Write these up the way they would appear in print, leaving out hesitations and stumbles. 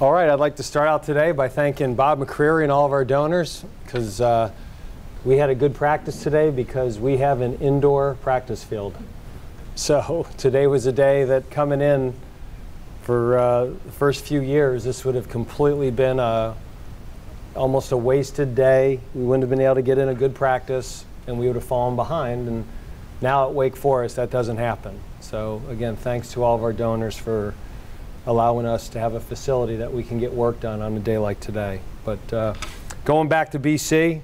All right, I'd like to start out today by thanking Bob McCreary and all of our donors, because we had a good practice today because we have an indoor practice field. So today was a day that, coming in for the first few years, this would have completely been almost a wasted day. We wouldn't have been able to get in a good practice, and we would have fallen behind. And now at Wake Forest, that doesn't happen. So again, thanks to all of our donors for allowing us to have a facility that we can get work done on a day like today. But going back to BC,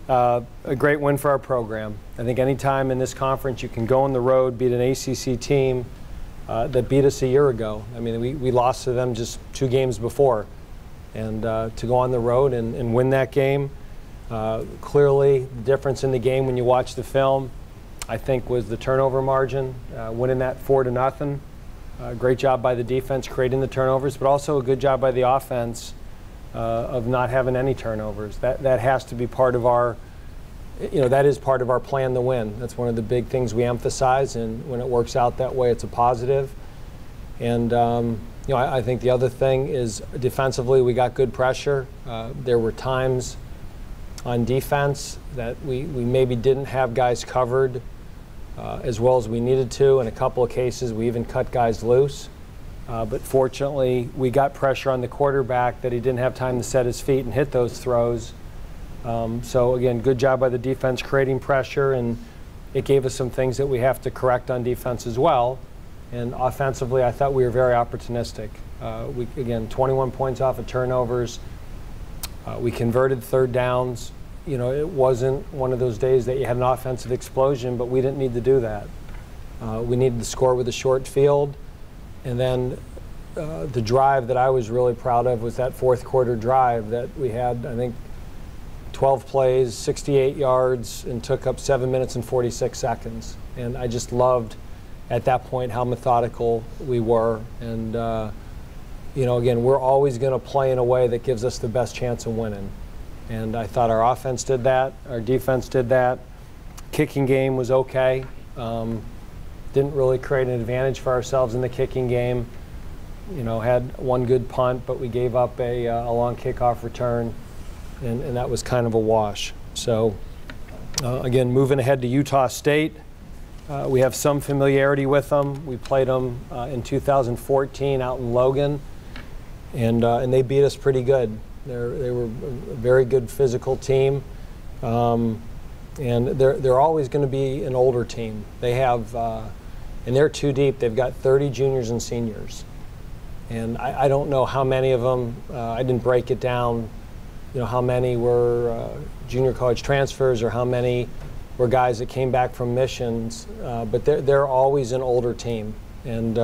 a great win for our program. I think any time in this conference you can go on the road, beat an ACC team that beat us a year ago. I mean, we lost to them just 2 games before. And to go on the road and win that game, clearly the difference in the game when you watch the film, I think, was the turnover margin, winning that 4-0. Great job by the defense creating the turnovers, but also a good job by the offense of not having any turnovers. That has to be part of our, that is part of our plan to win. That's one of the big things we emphasize, and when it works out that way, it's a positive. And I think the other thing is defensively, we got good pressure. There were times on defense that we maybe didn't have guys covered as well as we needed to. In a couple of cases, we even cut guys loose. But fortunately, we got pressure on the quarterback that he didn't have time to set his feet and hit those throws. So again, good job by the defense creating pressure, and it gave us some things that we have to correct on defense as well. And offensively, I thought we were very opportunistic. Again, 21 points off of turnovers. We converted third downs. It wasn't one of those days that you had an offensive explosion, but we didn't need to do that. We needed to score with a short field. And then the drive that I was really proud of was that fourth quarter drive that we had, I think, 12 plays, 68 yards, and took up 7 minutes and 46 seconds. And I just loved, at that point, how methodical we were. And, again, we're always going to play in a way that gives us the best chance of winning. And I thought our offense did that. Our defense did that. Kicking game was okay. Didn't really create an advantage for ourselves in the kicking game. Had one good punt, but we gave up a long kickoff return, and that was kind of a wash. So, again, moving ahead to Utah State. We have some familiarity with them. We played them in 2014 out in Logan, and they beat us pretty good. They were a very good physical team, and they're always going to be an older team. They have, and they're too deep. They've got 30 juniors and seniors, and I don't know how many of them. I didn't break it down, how many were junior college transfers or how many were guys that came back from missions, but they're always an older team. And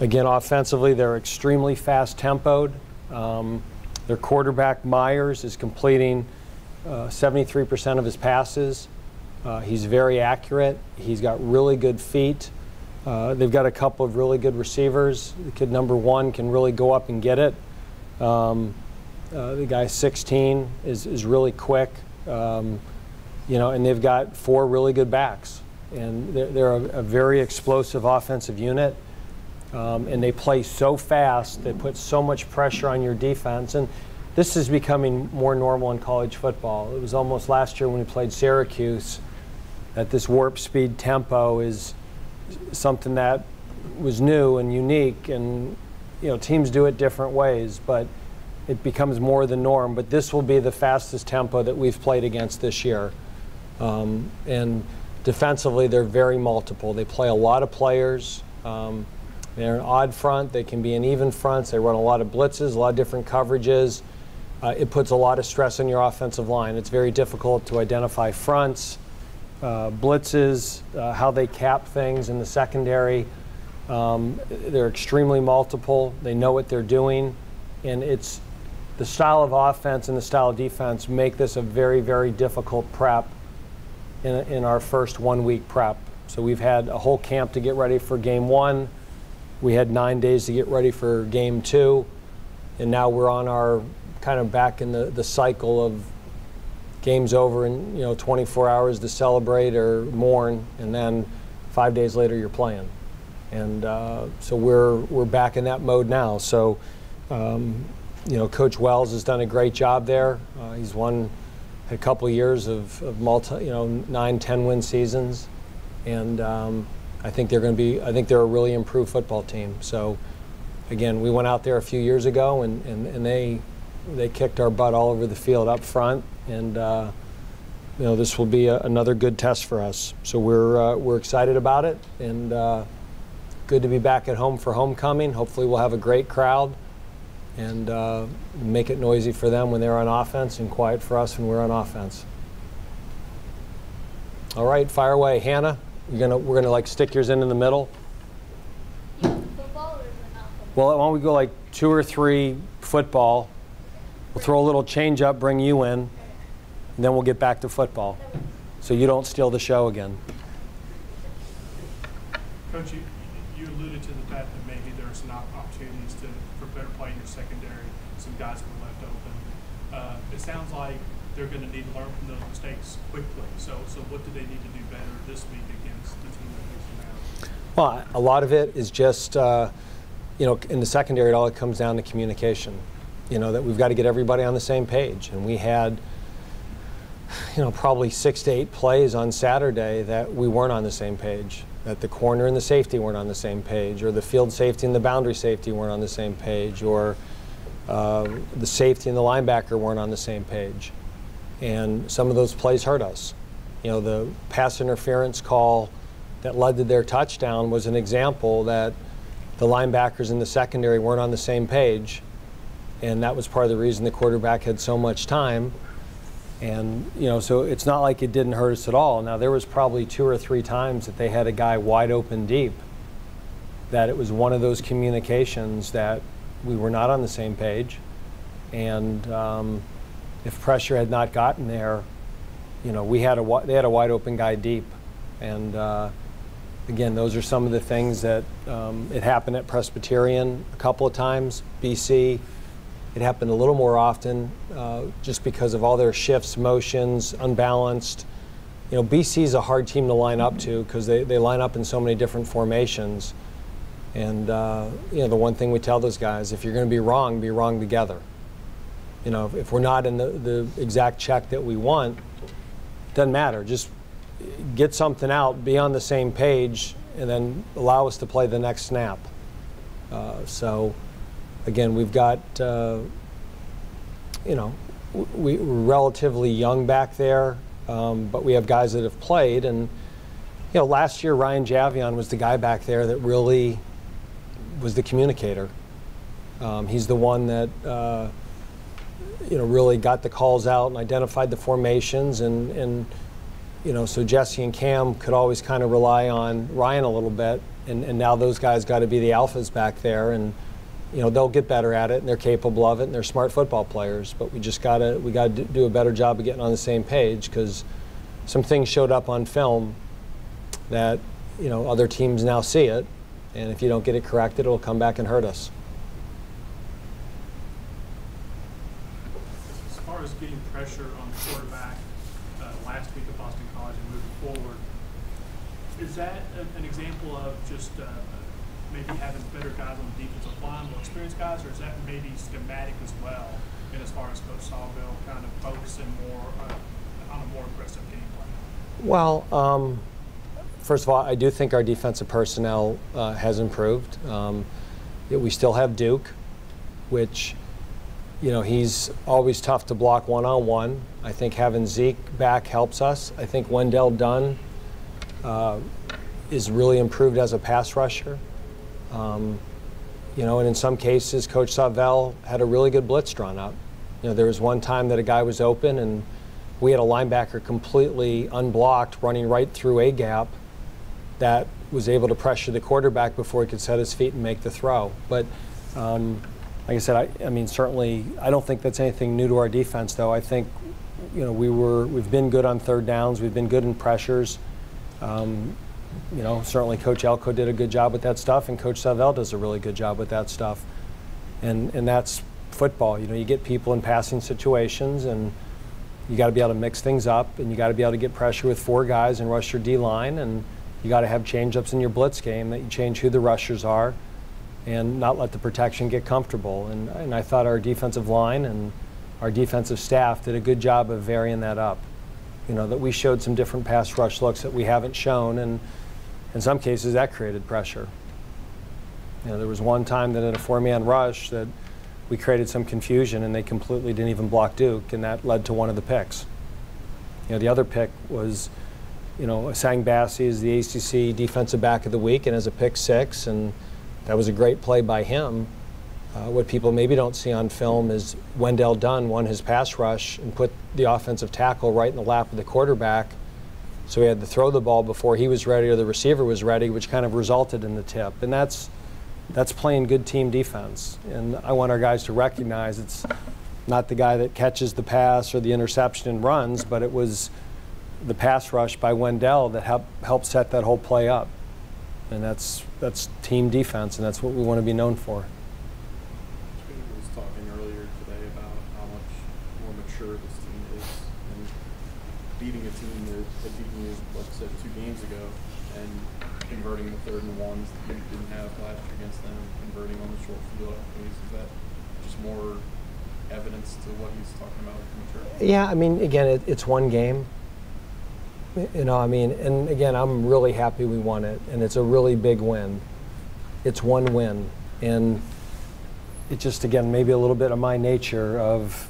again, offensively, they're extremely fast-tempoed. Their quarterback, Myers, is completing 73% of his passes. He's very accurate. He's got really good feet. They've got a couple of really good receivers. The kid number 1 can really go up and get it. The guy 16 is really quick. And they've got 4 really good backs. And they're a very explosive offensive unit. And they play so fast, they put so much pressure on your defense. And this is becoming more normal in college football. It was almost last year when we played Syracuse that this warp speed tempo is something that was new and unique. And teams do it different ways, but it becomes more the norm. But this will be the fastest tempo that we've played against this year. And defensively, they're very multiple. They play a lot of players. They're an odd front. They can be an even fronts. They run a lot of blitzes, a lot of different coverages. It puts a lot of stress on your offensive line. It's very difficult to identify fronts, blitzes, how they cap things in the secondary. They're extremely multiple. They know what they're doing. And it's the style of offense and the style of defense make this a very, very difficult prep in our first 1-week prep. So we've had a whole camp to get ready for game 1. We had 9 days to get ready for game 2. And now we're on our kind of back in the cycle of game's over in 24 hours to celebrate or mourn, and then 5 days later you're playing. And so we're back in that mode now. So You know, Coach Wells has done a great job there. He's won a couple of years of you know, 9, 10-win seasons, and I think they're going to be. I think they're a really improved football team. So, again, we went out there a few years ago, and they kicked our butt all over the field up front, and you know, this will be another good test for us. So we're excited about it, and good to be back at home for homecoming. Hopefully, we'll have a great crowd, and make it noisy for them when they're on offense, and quiet for us when we're on offense. All right, fire away, Hannah. We're gonna like stick yours in the middle. Football or is it not football? Well, why don't we go like 2 or 3 football? We'll throw a little change up, bring you in, and then we'll get back to football, so you don't steal the show again. Coach, you alluded to the fact that maybe there are some opportunities for better play in your secondary. Some guys were left open. It sounds like they're going to need to learn from those mistakes quickly. So what do they need to do better this week against the team that makes them out? Well, a lot of it is just, you know, in the secondary, it comes down to communication. You know, that we've got to get everybody on the same page. And we had, you know, probably 6 to 8 plays on Saturday that we weren't on the same page. That the corner and the safety weren't on the same page, or the field safety and the boundary safety weren't on the same page, or the safety and the linebacker weren't on the same page. And some of those plays hurt us. You know, the pass interference call that led to their touchdown was an example that the linebackers in the secondary weren't on the same page, and that was part of the reason the quarterback had so much time. And, you know, so it's not like it didn't hurt us at all. Now, there was probably 2 or 3 times that they had a guy wide open deep, that it was one of those communications that we were not on the same page. And if pressure had not gotten there, you know, they had a wide open guy deep. And again, those are some of the things that it happened at Presbyterian a couple of times. BC, it happened a little more often just because of all their shifts, motions, unbalanced. You know, BC is a hard team to line up to because they line up in so many different formations. And you know, the one thing we tell those guys, if you're going to be wrong together. You know, if we're not in the exact check that we want, doesn't matter. Just get something out, be on the same page, and then allow us to play the next snap. So, again, we've got, you know, we're relatively young back there, but we have guys that have played. And, you know, last year Ryan Javion was the guy back there that really was the communicator. He's the one that, you know, really got the calls out and identified the formations, and you know, so Jesse and Cam could always kind of rely on Ryan a little bit, and now those guys got to be the alphas back there, and you know, they'll get better at it, and they're capable of it, and they're smart football players. But we got to do a better job of getting on the same page, because some things showed up on film that, you know, other teams now see it, and if you don't get it corrected, it'll come back and hurt us. As far as getting pressure on the quarterback last week at Boston College and moving forward, is that an example of just maybe having better guys on the defensive line, more experienced guys, or is that maybe schematic as well? And as far as Coach Sawville kind of focusing more on a more aggressive game plan? Well, first of all, I do think our defensive personnel has improved. We still have Duke, which, you know, he's always tough to block one-on-one. I think having Zeke back helps us. I think Wendell Dunn is really improved as a pass rusher. You know, and in some cases, Coach Sawville had a really good blitz drawn up. You know, there was one time that a guy was open, and we had a linebacker completely unblocked running right through a gap that was able to pressure the quarterback before he could set his feet and make the throw. But like I said, I mean, certainly, I don't think that's anything new to our defense, though. I think, you know, we've been good on third downs. We've been good in pressures. You know, certainly Coach Elko did a good job with that stuff, and Coach Sawville does a really good job with that stuff. And that's football. You know, you get people in passing situations, and you got to be able to mix things up, and you got to be able to get pressure with 4 guys and rush your D-line, and you got to have change-ups in your blitz game that you change who the rushers are. and not let the protection get comfortable. And I thought our defensive line and our defensive staff did a good job of varying that up. That we showed some different pass rush looks that we haven't shown, and in some cases that created pressure. There was one time that in a 4-man rush that we created some confusion and they completely didn't even block Duke, and that led to one of the picks. The other pick was, Sang Bassi is the ACC Defensive Back of the Week and has a pick 6, and that was a great play by him. What people maybe don't see on film is Wendell Dunn won his pass rush and put the offensive tackle right in the lap of the quarterback, so he had to throw the ball before he was ready or the receiver was ready, which kind of resulted in the tip. And that's playing good team defense. And I want our guys to recognize it's not the guy that catches the pass or the interception and runs, but it was the pass rush by Wendell that helped set that whole play up. And that's team defense, and that's what we want to be known for. I was talking earlier today about how much more mature this team is, and beating a team that had beaten you, like I said, 2 games ago, and converting the 3rd and 1s that you didn't have last year against them, converting on the short field opportunities. Is that just more evidence to what he's talking about with maturity? Yeah, I mean, again, it's one game. And again, I'm really happy we won it, and it's a really big win. It's one win, and it just, again, maybe a little bit of my nature of,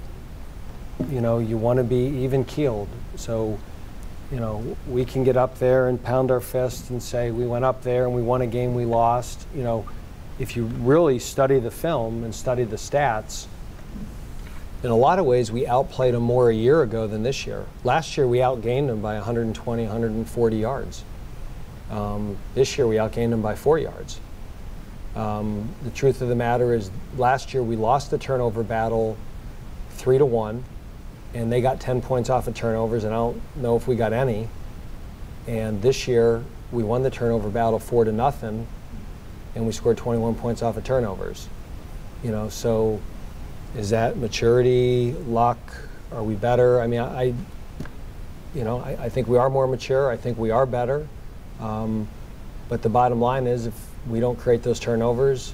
you want to be even-keeled. So, we can get up there and pound our fist and say we went up there and we won a game we lost. If you really study the film and study the stats, in a lot of ways we outplayed them more a year ago than this year. Last year we outgained them by 120, 140 yards. This year we outgained them by 4 yards. The truth of the matter is last year we lost the turnover battle 3-1. And they got 10 points off of turnovers, and I don't know if we got any. And this year, we won the turnover battle 4-0, and we scored 21 points off of turnovers. So is that maturity, luck? Are we better? I mean, I think we are more mature. I think we are better. But the bottom line is, if we don't create those turnovers,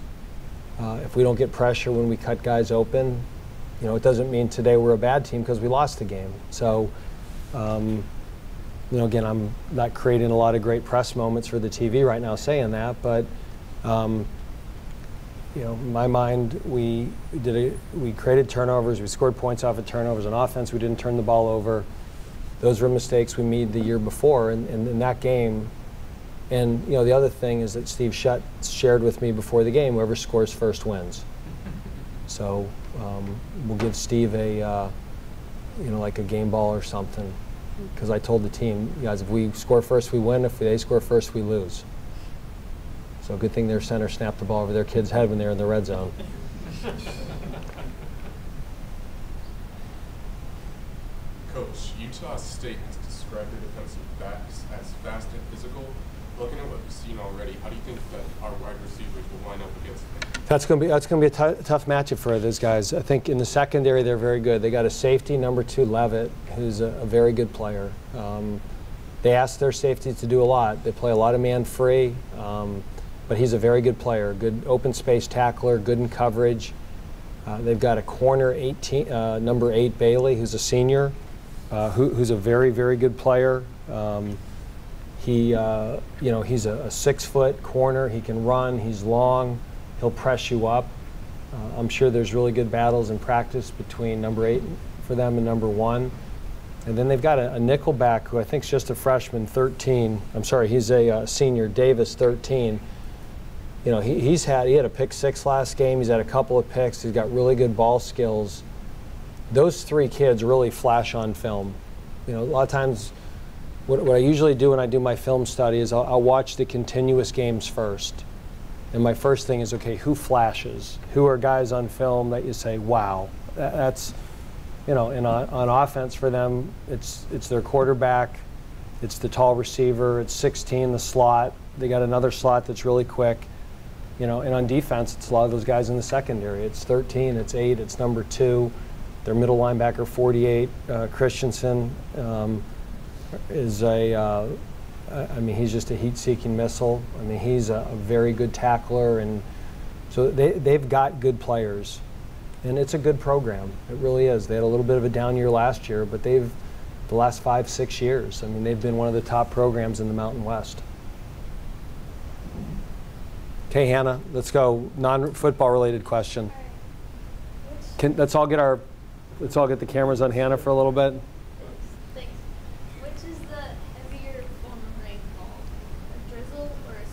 if we don't get pressure when we cut guys open, it doesn't mean today we're a bad team because we lost the game. So, again, I'm not creating a lot of great press moments for the TV right now saying that, but, in my mind, we created turnovers, we scored points off of turnovers. On offense, we didn't turn the ball over. Those were mistakes we made the year before, and in that game. And, the other thing is that Steve Shutt shared with me before the game, whoever scores first wins. So we'll give Steve like a game ball or something, because I told the team, guys, if we score first, we win. If they score first, we lose. So good thing their center snapped the ball over their kid's head when they were in the red zone. Coach, Utah State has described their defensive backs as fast and physical. Looking at what we've seen already, how do you think that our wide receivers will line up against them? That's going to be a tough matchup for those guys. I think in the secondary they're very good. They got a safety, number 2, Levitt, who's a very good player. They ask their safeties to do a lot. They play a lot of man free, but he's a very good player. Good open space tackler, good in coverage. They've got a corner, number 8, Bailey, who's a senior, who's a very, very good player. He's a 6-foot corner. He can run. He's long. He'll press you up. I'm sure there's really good battles in practice between number 8 for them and number 1. And then they've got a nickel back who I think is just a freshman, 13. I'm sorry, he's a senior, Davis, 13. He had a pick 6 last game. He's had a couple of picks. He's got really good ball skills. Those 3 kids really flash on film. A lot of times, what I usually do when I do my film study is I'll watch the continuous games first. And my first thing is, okay, who flashes? Who are guys on film that you say, wow, that's, and on offense for them, it's their quarterback, it's the tall receiver, it's 16, the slot. They got another slot that's really quick. And on defense, it's a lot of those guys in the secondary. It's 13, it's 8, it's number 2. Their middle linebacker, 48, Christensen, is he's just a heat-seeking missile. He's a very good tackler, and So they've got good players, and it's a good program. It really is. They had a little bit of a down year last year, but the last 5-6 years, I mean, they've been one of the top programs in the Mountain West. Okay, Hannah, let's go. Non-football related question. Let's all get the cameras on Hannah for a little bit. Thanks. Which is the heavier form of rainfall, a drizzle or a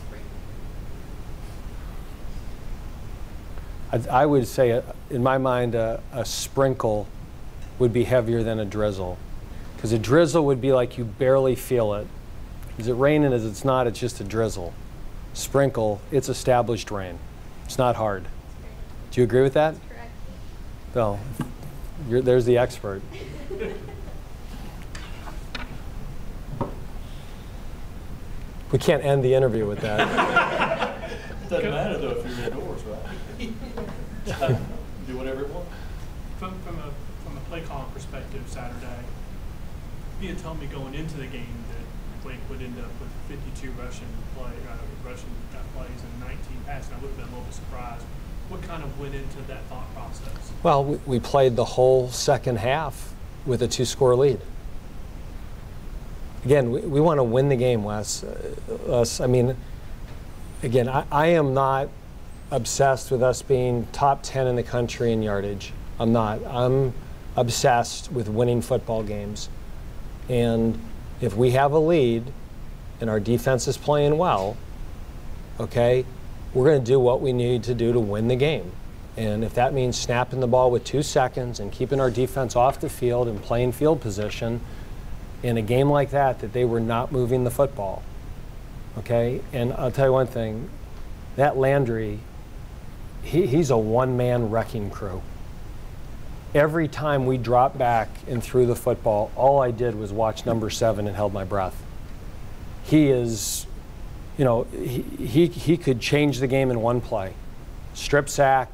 sprinkle? I would say, in my mind, a sprinkle would be heavier than a drizzle. Because a drizzle would be like you barely feel it. Is it raining? As it's not, it's just a drizzle. Sprinkle, it's established rain. It's not hard. Do you agree with that? Correct. Well, there's the expert. We can't end the interview with that. Doesn't matter though if you're indoors, right? Do whatever it wants. From a play calling perspective, Saturday, you had told me going into the game that Wake would end up with 52 rushing plays and 19 passing. I would have been a little bit surprised. What kind of went into that thought process? Well, we played the whole second half with a 2-score lead. Again, we want to win the game, Wes. I mean, again, I am not obsessed with us being top 10 in the country in yardage. I'm not. I'm obsessed with winning football games. And if we have a lead and our defense is playing well, okay, we're going to do what we need to do to win the game. And if that means snapping the ball with 2 seconds and keeping our defense off the field and playing field position in a game like that they were not moving the football, okay? And I'll tell you one thing, that Landry, he's a one-man wrecking crew. Every time we dropped back and threw the football, all I did was watch number 7 and held my breath. He is, you know, he could change the game in one play. Strip sack,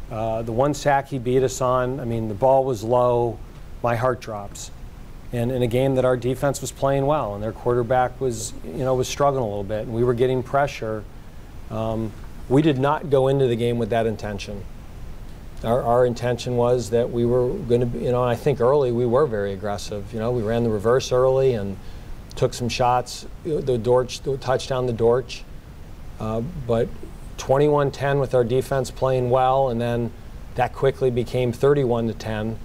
the one sack he beat us on, I mean, the ball was low, my heart drops. And in a game that our defense was playing well and their quarterback was, was struggling a little bit and we were getting pressure, we did not go into the game with that intention. Our intention was that we were going to be, and I think early we were very aggressive. We ran the reverse early and took some shots, the touchdown, the Dortch. But 21-10 with our defense playing well, and then that quickly became 31-10.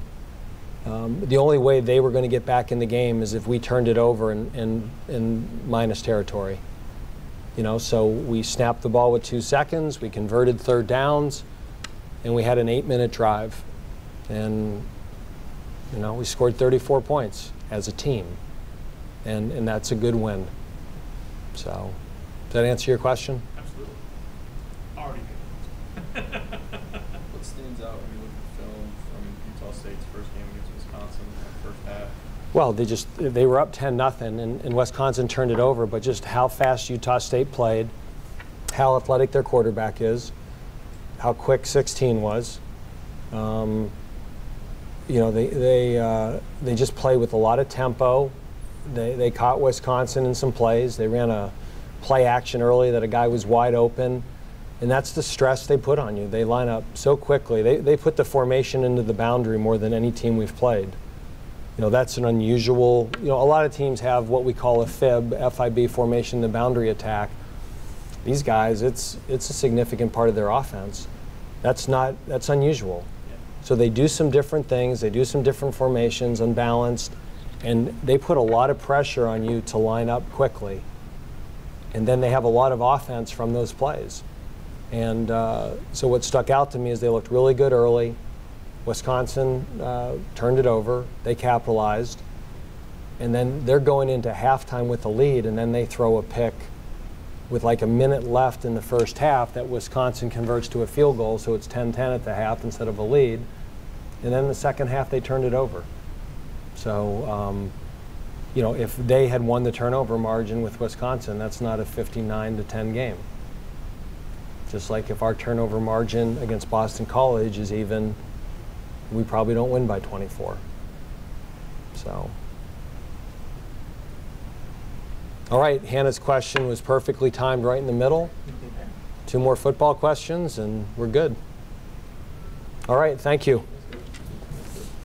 The only way they were going to get back in the game is if we turned it over in minus territory. So we snapped the ball with 2 seconds, we converted 3rd downs, and we had an 8-minute drive. And, we scored 34 points as a team. And that's a good win. So, does that answer your question? Absolutely. Already good. What stands out when you look at film from Utah State's first game against Wisconsin, that first half? Well, they were up 10-0, and Wisconsin turned it over, but just how fast Utah State played, how athletic their quarterback is, how quick 16 was. They just play with a lot of tempo. They caught Wisconsin in some plays. They ran a play action early that a guy was wide open, and that's the stress they put on you. They line up so quickly. They put the formation into the boundary more than any team we've played. That's an unusual, a lot of teams have what we call a FIB formation, the boundary attack. These guys, it's a significant part of their offense. That's unusual. Yeah. So they do some different things, they do some different formations, unbalanced, and they put a lot of pressure on you to line up quickly. And then they have a lot of offense from those plays. And so what stuck out to me is they looked really good early. Wisconsin turned it over, they capitalized, and then they're going into halftime with the lead, and then they throw a pick with like a minute left in the first half that Wisconsin converts to a field goal, so it's 10-10 at the half instead of a lead. And then the second half they turned it over. So, if they had won the turnover margin with Wisconsin, that's not a 59-10 game. Just like if our turnover margin against Boston College is even, we probably don't win by 24. So. All right, Hannah's question was perfectly timed right in the middle. 2 more football questions, and we're good. All right, thank you.